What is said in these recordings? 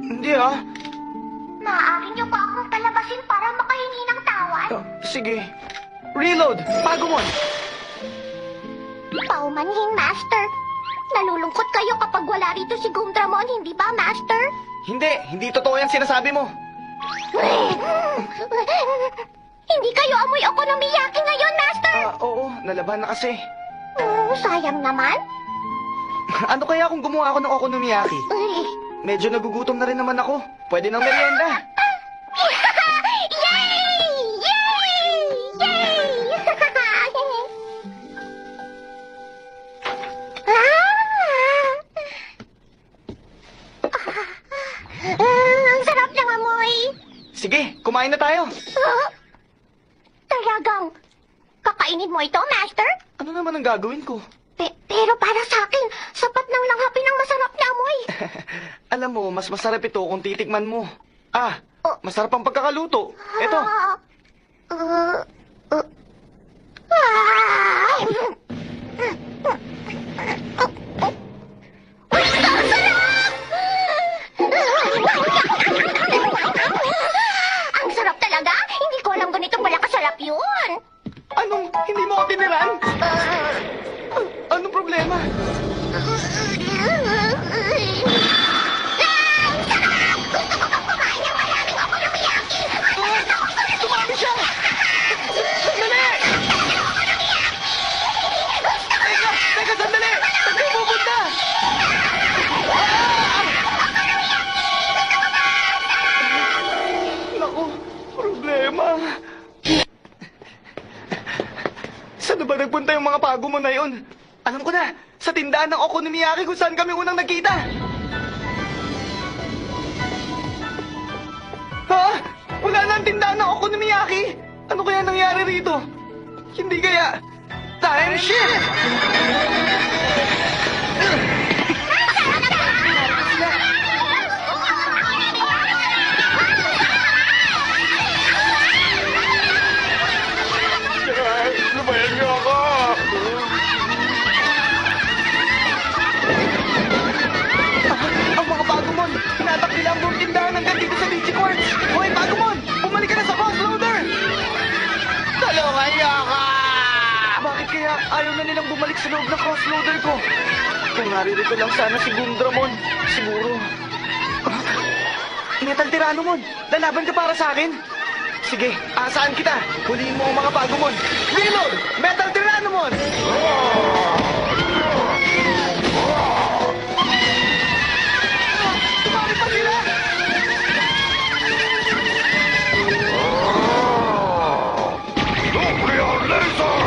Hindi ah. Maaari niyo ba akong palabasin para makahingi ng tawad? Sige. Reload! Pagumon! Paumanhin, Master. Nalulungkot kayo kapag wala rito si Gumdramon, hindi ba, Master? Hindi totoo yung sinasabi mo. Hindi kayo amoy okonomiyaki ngayon, Master! Oo, nalaban na kasi. Sayang naman. Ano kaya kung gumawa ako ng okonomiyaki? Medyo nagugutom na rin naman ako. Pwede ng merienda. Yay! Yay! Yay! Ang sarap ng amoy. Sige, kumain na tayo. Talagang, kakainin mo ito, Master? Ano naman ang gagawin ko? Pero para sa akin, sapat nang langhapin ang masarap na amoy. Alam mo, mas masarap ito kung titikman mo. Masarap ang pagkakaluto. Eto. Ang sarap talaga. Hindi ko alam ganito pala kasarap yun. Anong, hindi mo ako tiniran? Anong problema? Tumami siya! Sandali! Teka, sandali! Saan kayo pupunta? Naku, problema. Saan na ba nagpunta yung mga pago mo na yun? Alam ko na, sa tindahan ng okonomiyaki kung saan kami unang nagkita. Ha? Wala na ang tindahan ng okonomiyaki? Ano kaya nangyari rito? Hindi kaya... Time shift! Lumayan niyo ako! Ang mga Pagumon! Hinatak nila ang buong tindahan hanggang dito sa Digicords! Hoy, Pagumon! Bumalik ka na sa crossloader! Tulungan niyo ako! Bakit kaya ayaw na nilang bumalik sa loob ng crossloader ko? Kung naririto lang sana si Gumdramon, siguro... Metal Tyrannomon! Lalaban ka para sa akin? Sige, asahan kita! Huliin mo ang mga Pagumon! Reload! Metal Tyrannomon! Tumari pa sila! Nuclear laser!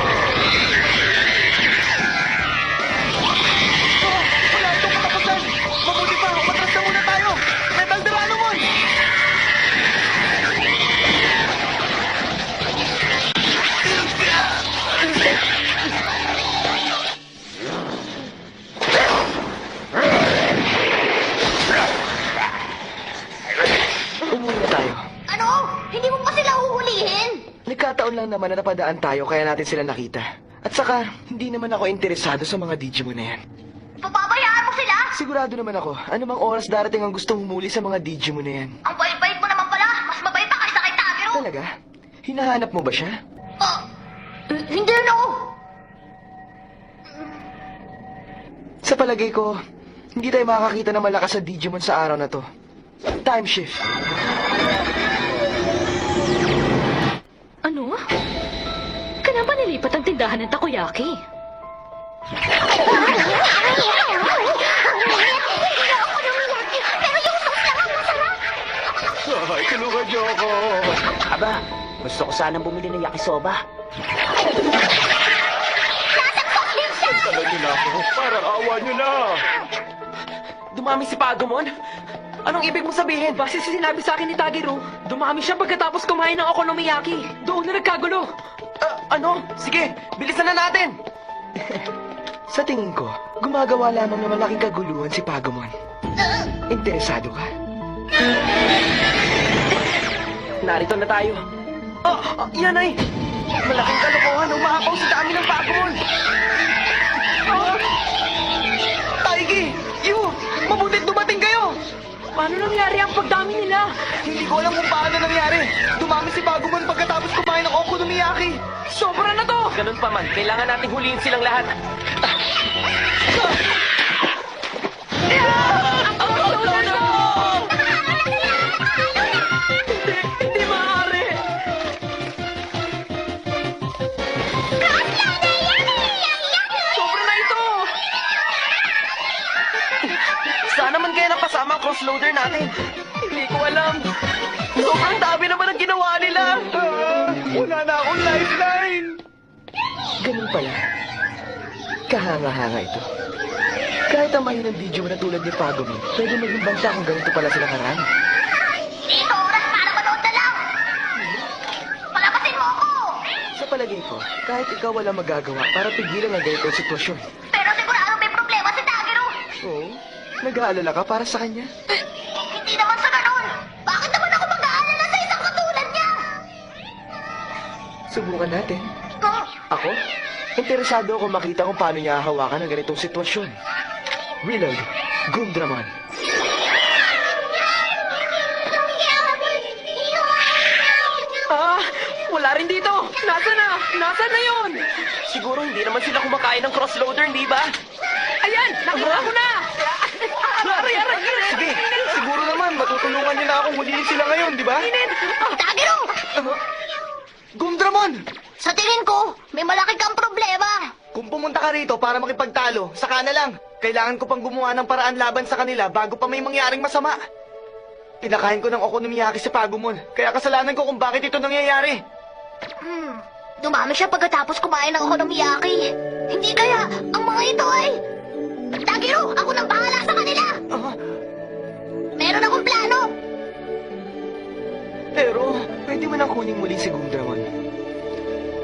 Wala itong katapusan! Mabuti pa, umatras na muna tayo! Metal Tyrannomon! Umuwi na tayo. Ano? Hindi mo pa sila huhulihin? Nagkataon lang naman na napadaan tayo kaya natin sila nakita. At saka, hindi naman ako interesado sa mga Digimon na yan. Papabayaan mo sila? Sigurado naman ako, anumang oras darating ang gustong humuli sa mga Digimon na yan. Ang bait-bait mo naman pala. Mas mabait pa kaysa kay Tagero. Talaga? Hinahanap mo ba siya? Hindi na ako. Sa palagay ko, hindi tayo makakita ng malakas sa Digimon sa araw na to. Time shift. Ano? Kaya ba nilipat ang tindahan ng takoyaki? Ay, tulungan niyo ako. Aba, gusto ko sanang bumili ng yakisoba. Tala niyo na ako. Parang awa niyo na. Dumami si Pagumon? Anong ibig mo sabihin? Base sa sinabi sa akin ni Tagero, dumami siya pagkatapos kumain ng okonomiyaki. Doon na nagkagulo. Ano? Sige, bilisan na natin! Sa tingin ko, gumagawa lamang ng malaking kaguluhan si Pagumon. Interesado ka? Narito na tayo. Yan ay! Malaking kalokohan, umaapaw sa dami ng Pagumon! Taigi! Yu! Mabutit dumating kayo! Paano nangyari ang pagdami nila? Hindi ko alam kung paano nangyari. Dumami si Bagumon pagkatapos kumain ng okonomiyaki. Sobra na to! Ganun pa man, kailangan nating huliin silang lahat. Hindi maaari! Sobra na ito! Saan naman kaya napasama ang crossloader natin? Hindi ko alam. Sobrang dami naman ang ginawa nila. Wala na akong lifeline. Ganun pala. Kahanga-hanga ito. Kahit ang mahinang video mo na tulad ni Pagumi, pwede maging banta kung ganito pala sila karami. Dito oras para manood na lang! Palabasin mo ako! Sa palagay ko, kahit ikaw wala magagawa para pigilan ang ganitong sitwasyon. Pero sigurado may problema si Takeru! Oo? Nag-aalala ka para sa kanya? Hindi naman sa ganun! Bakit naman ako mag-aalala sa isang katulad niya? Subukan natin. Kung Ako? Interesado ako makita kung paano niya hahawakan ang ganitong sitwasyon. Reload. Gundramon. Ah, wala rin dito. Nasaan na? Nasaan na yun? Siguro hindi naman sila kumakain ng crossloader, di ba? Ayan, nakita ko na! Aray! Sige, siguro naman matutulungan niyo na akong huliin sila ngayon, di ba? Takeru! Gumdramon! Sa tingin ko, may malaki kang problema. Kung pumunta ka rito para makipagtalo, saka na lang. Kailangan ko pang gumawa ng paraan laban sa kanila bago pa may mangyaring masama. Pinakain ko ng okonomiyaki sa Pagumon, kaya kasalanan ko kung bakit ito nangyayari. Dumami siya pagkatapos kumain ng okonomiyaki. Hindi kaya, ang mga ito ay... Takeru, ako nang bahala sa kanila! Meron akong plano! Pero, pwede mo nang kunin muli si Gundramon.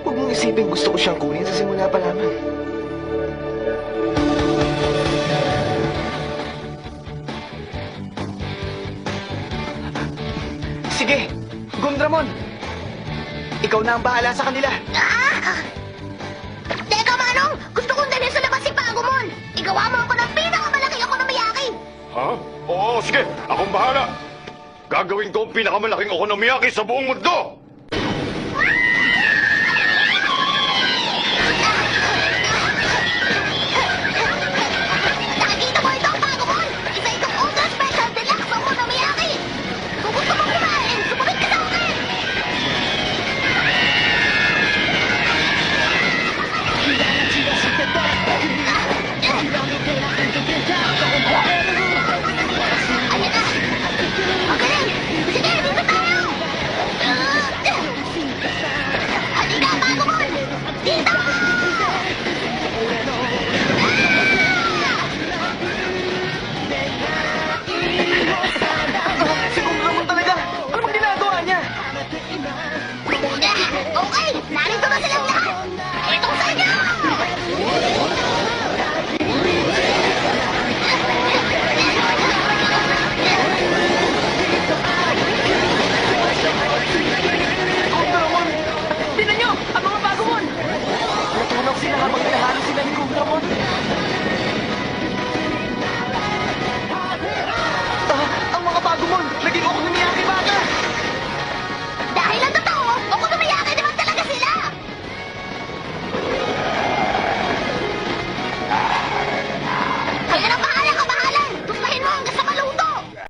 Huwag mong isipin gusto ko siyang kunin sa simula pa lamang. Sige, Gundramon! Ikaw na ang bahala sa kanila. Teka, Manong! Gusto kong dalhin sa labas si Pagumon! Igawa mo ako ng pinakamalaki okonomiyaki! Ha? Oo, sige. Akong bahala. Gagawin ko ang pinakamalaking okonomiyaki sa buong mundo.